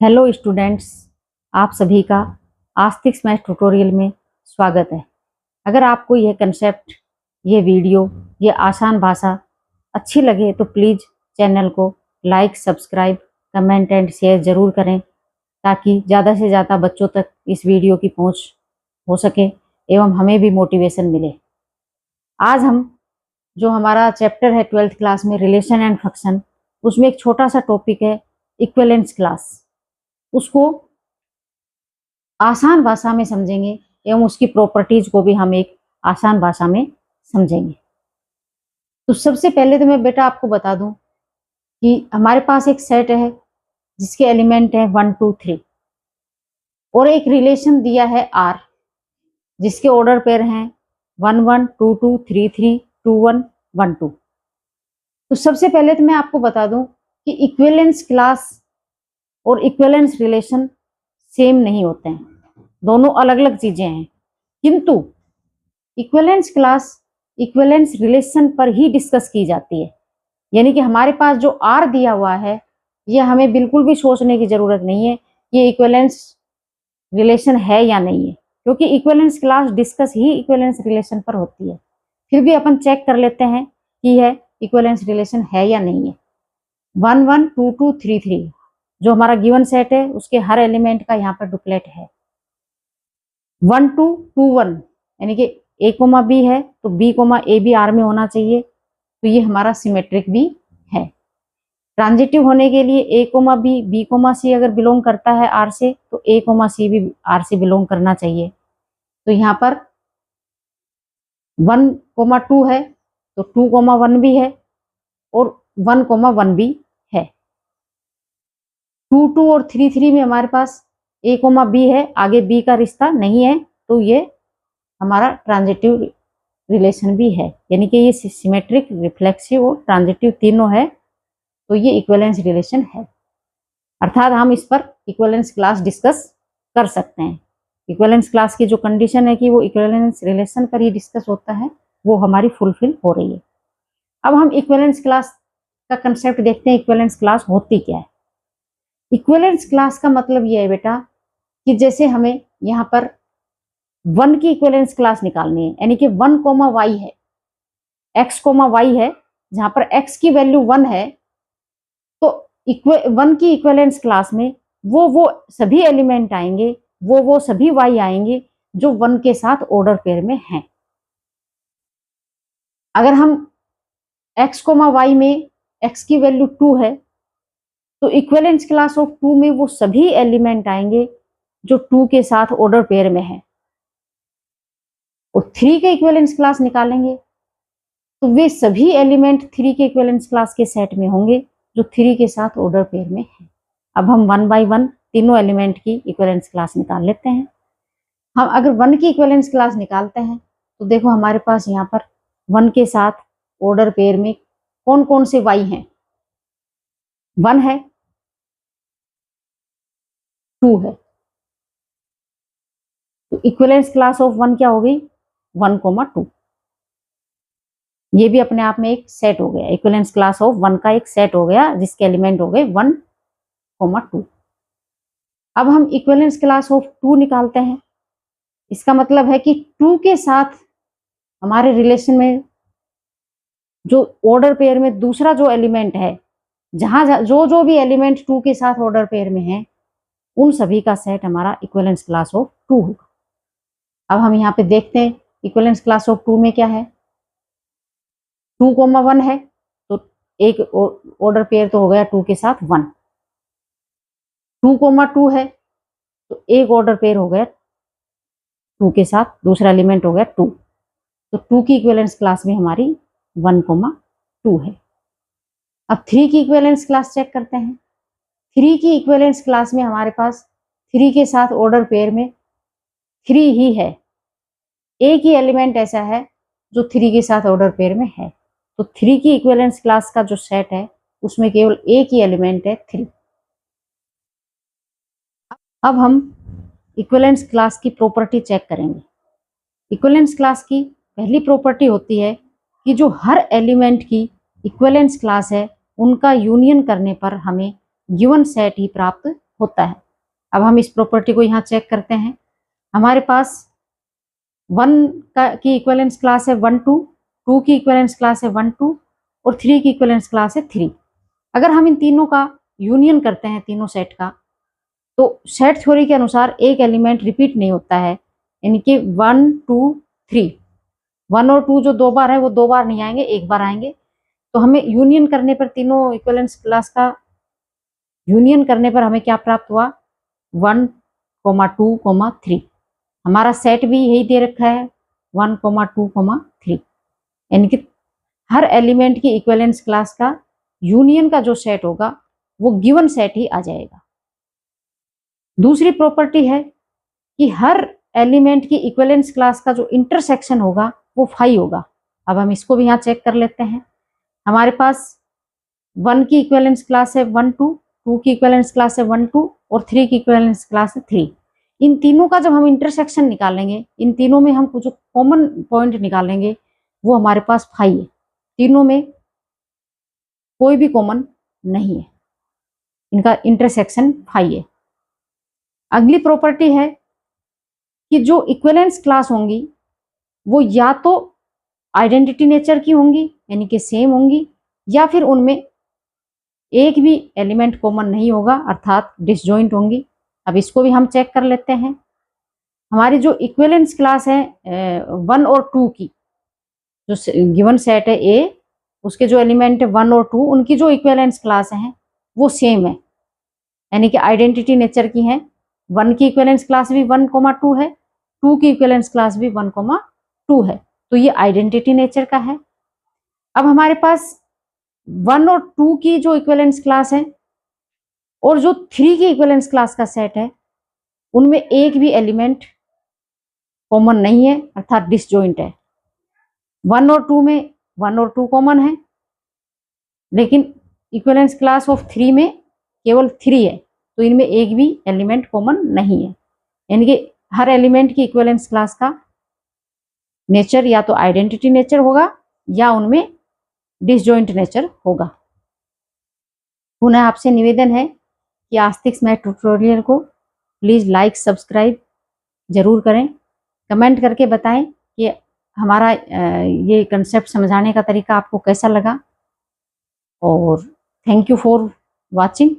Hello students, आप सभी का आस्तिक मैथ ट्यूटोरियल में स्वागत है। अगर आपको यह कंसेप्ट, ये वीडियो, ये आसान भाषा अच्छी लगे तो प्लीज़ चैनल को like, subscribe, comment and share ज़रूर करें ताकि ज़्यादा से ज़्यादा बच्चों तक इस वीडियो की पहुंच हो सके एवं हमें भी मोटिवेशन मिले। आज हम जो हमारा चैप्टर है 12th क्लास में रिलेशन एंड फंक्शन, उसमें एक छोटा सा टॉपिक है इक्विवेलेंस क्लास। उसको आसान भाषा में समझेंगे एवं उसकी प्रॉपर्टीज को भी हम एक आसान भाषा में समझेंगे। तो सबसे पहले तो मैं बेटा आपको बता दूं कि हमारे पास एक सेट है जिसके एलिमेंट है 1 2 3 और एक रिलेशन दिया है R जिसके ऑर्डर पेयर हैं 1 1 2 2 3 3 2 1 1 2। तो सबसे पहले तो मैं आपको बता दूं कि इक्विवेलेंस क्लास और इक्विवेलेंस रिलेशन सेम नहीं होते हैं, दोनों अलग अलग चीजें हैं। किंतु इक्विवेलेंस क्लास इक्विवेलेंस रिलेशन पर ही डिस्कस की जाती है। यानी कि हमारे पास जो R दिया हुआ है ये हमें बिल्कुल भी सोचने की जरूरत नहीं है ये इक्विवेलेंस रिलेशन है या नहीं है, क्योंकि इक्विवेलेंस क्लास डिस्कस ही इक्विवेलेंस रिलेशन पर होती है। फिर भी अपन चेक कर लेते हैं कि यह इक्विवेलेंस रिलेशन है या नहीं है। 1 1 2 2 3 3 जो हमारा गिवन सेट है उसके हर एलिमेंट का यहाँ पर डुप्लेट है। 1 2 2 1 यानी कि A कोमा B है तो B कोमा A भी R में होना चाहिए, तो ये हमारा सिमेट्रिक भी है। ट्रांजिटिव होने के लिए A comma B comma C अगर बिलोंग करता है R से तो A कोमा C भी R से बिलोंग करना चाहिए। तो यहाँ पर 1 कोमा 2 है तो 2 कोमा 1 भी है और 1 कोमा 1 भी है। 2 2 और 3 3 में हमारे पास A कोमा B है, आगे B का रिश्ता नहीं है, तो ये हमारा ट्रांजिटिव रिलेशन भी है। यानी कि ये सिमेट्रिक, रिफ्लेक्सिव और ट्रांजिटिव तीनों है, तो ये इक्विवेलेंस रिलेशन है। अर्थात हम इस पर इक्विवेलेंस क्लास डिस्कस कर सकते हैं। इक्विवेलेंस क्लास की जो कंडीशन है कि वो इक्विवेलेंस रिलेशन पर ही डिस्कस होता है, वो हमारी फुलफिल हो रही है। अब हम इक्विवेलेंस क्लास का कंसेप्ट देखते हैं। इक्विवेलेंस क्लास होती क्या है? इक्विवेलेंस क्लास का मतलब ये है बेटा कि जैसे हमें यहाँ पर 1 की इक्विवेलेंस क्लास निकालनी है, यानी कि 1 कोमा वाई है, x कोमा वाई है, जहां पर x की वैल्यू 1 है, तो 1 की इक्विवेलेंस क्लास में वो सभी एलिमेंट आएंगे, वो सभी y आएंगे जो 1 के साथ ऑर्डर पेयर में हैं। अगर हम x कोमा वाई में x की वैल्यू 2 है तो इक्विवेलेंस क्लास ऑफ 2 में वो सभी एलिमेंट आएंगे जो 2 के साथ ऑर्डर पेयर में है। और 3 के इक्विवेलेंस क्लास निकालेंगे तो वे सभी एलिमेंट 3 के इक्विवेलेंस क्लास के सेट में होंगे जो 3 के साथ ऑर्डर पेयर में है। अब हम 1 बाय 1 तीनों एलिमेंट की इक्विवेलेंस क्लास निकाल लेते हैं। हम अगर 1 की इक्विवेलेंस क्लास निकालते हैं तो देखो हमारे पास यहाँ पर 1 के साथ ऑर्डर पेयर में कौन कौन से y हैं? 1 है, 2 है, तो इक्विवेलेंस क्लास ऑफ 1 क्या हो गई? 1 कोमा 2। ये भी अपने आप में एक सेट हो गया, इक्विवेलेंस क्लास ऑफ 1 का एक सेट हो गया जिसके एलिमेंट हो गए 1 कोमा 2। अब हम इक्विवेलेंस क्लास ऑफ 2 निकालते हैं। इसका मतलब है कि 2 के साथ हमारे रिलेशन में जो ऑर्डर पेयर में दूसरा जो एलिमेंट है, जहां जो भी एलिमेंट 2 के साथ ऑर्डर पेयर में है, उन सभी का सेट हमारा इक्विवेलेंस क्लास ऑफ 2 होगा। अब हम यहाँ पे देखते हैं इक्विवेलेंस क्लास ऑफ 2 में क्या है। 2 कोमा 1 है तो एक ऑर्डर पेयर तो हो गया 2 के साथ 1। 2 कोमा 2 है तो एक ऑर्डर पेयर हो गया 2 के साथ, दूसरा एलिमेंट हो गया 2। तो 2 की इक्विवेलेंस क्लास में हमारी 1 कोमा 2 है। अब 3 की इक्विवेलेंस क्लास चेक करते हैं। 3 की इक्विवेलेंस क्लास में हमारे पास 3 के साथ ऑर्डर पेयर में 3 ही है। एक ही एलिमेंट ऐसा है जो 3 के साथ ऑर्डर पेयर में है, तो 3 की इक्विवेलेंस क्लास का जो सेट है उसमें केवल एक ही एलिमेंट है 3। अब हम इक्विवेलेंस क्लास की प्रॉपर्टी चेक करेंगे। इक्विवेलेंस क्लास की पहली प्रॉपर्टी होती है कि जो हर एलिमेंट की इक्विवेलेंस क्लास है उनका यूनियन करने पर हमें गिवन सेट ही प्राप्त होता है। अब हम इस प्रॉपर्टी को यहाँ चेक करते हैं। हमारे पास 1 की इक्विवेलेंस क्लास है 1 2, 2 की इक्विवेलेंस क्लास है 1 2 और 3 की इक्विवेलेंस क्लास है 3। अगर हम इन तीनों का यूनियन करते हैं, तीनों सेट का, तो सेट थ्योरी के अनुसार एक एलिमेंट रिपीट नहीं होता है, यानी कि 1 2 3, 1 और 2 जो 2 बार है वो 2 बार नहीं आएंगे, 1 बार आएंगे। तो हमें यूनियन करने पर, तीनों इक्विवेलेंस क्लास का यूनियन करने पर हमें क्या प्राप्त हुआ, 1 2 3। हमारा सेट भी यही दे रखा है 1 2 3, यानी कि हर एलिमेंट की इक्विवेलेंस क्लास का यूनियन का जो सेट होगा वो गिवन सेट ही आ जाएगा। दूसरी प्रॉपर्टी है कि हर एलिमेंट की इक्विवेलेंस क्लास का जो इंटरसेक्शन होगा वो फाई होगा। अब हम इसको भी यहाँ चेक कर लेते हैं। हमारे पास 1 की इक्विवेलेंस क्लास है 1 2, 2 की इक्विवेलेंस क्लास है 1 2 और 3 की इक्विवेलेंस क्लास है 3। इन तीनों का जब हम इंटरसेक्शन निकालेंगे, इन तीनों में हम कुछ कॉमन पॉइंट निकालेंगे, वो हमारे पास फाई है। तीनों में कोई भी कॉमन नहीं है, इनका इंटरसेक्शन फाई है। अगली प्रॉपर्टी है कि जो इक्विवेलेंस क्लास होंगी वो या तो आइडेंटिटी नेचर की होंगी, यानी कि सेम होंगी, या फिर उनमें एक भी एलिमेंट कॉमन नहीं होगा, अर्थात डिसजॉइंट होंगी। अब इसको भी हम चेक कर लेते हैं। हमारी जो इक्विवेलेंस क्लास है 1 और 2 की, जो गिवन सेट है ए, उसके जो एलिमेंट है 1 और 2, उनकी जो इक्विवेलेंस क्लास है वो सेम है, यानी कि आइडेंटिटी नेचर की है। 1 की इक्विवेलेंस क्लास भी 1 2 है, 2 की इक्विवेलेंस क्लास भी 1 2 है, तो ये आइडेंटिटी नेचर का है। अब हमारे पास 1 और 2 की जो इक्विवेलेंस क्लास है और जो 3 की इक्विवेलेंस क्लास का सेट है, उनमें एक भी एलिमेंट कॉमन नहीं है, अर्थात डिसजॉइंट है। 1 और 2 में 1 और 2 कॉमन है, लेकिन इक्विवेलेंस क्लास ऑफ 3 में केवल 3 है, तो इनमें एक भी एलिमेंट कॉमन नहीं है, यानी कि हर एलिमेंट की इक्विवेलेंस क्लास का नेचर या तो आइडेंटिटी नेचर होगा या उनमें डिसजॉइंट नेचर होगा। पुनः आपसे निवेदन है कि आस्तिक्स मैथ ट्यूटोरियल को प्लीज़ लाइक सब्सक्राइब जरूर करें, कमेंट करके बताएं कि हमारा ये कंसेप्ट समझाने का तरीका आपको कैसा लगा। और थैंक यू फॉर वाचिंग।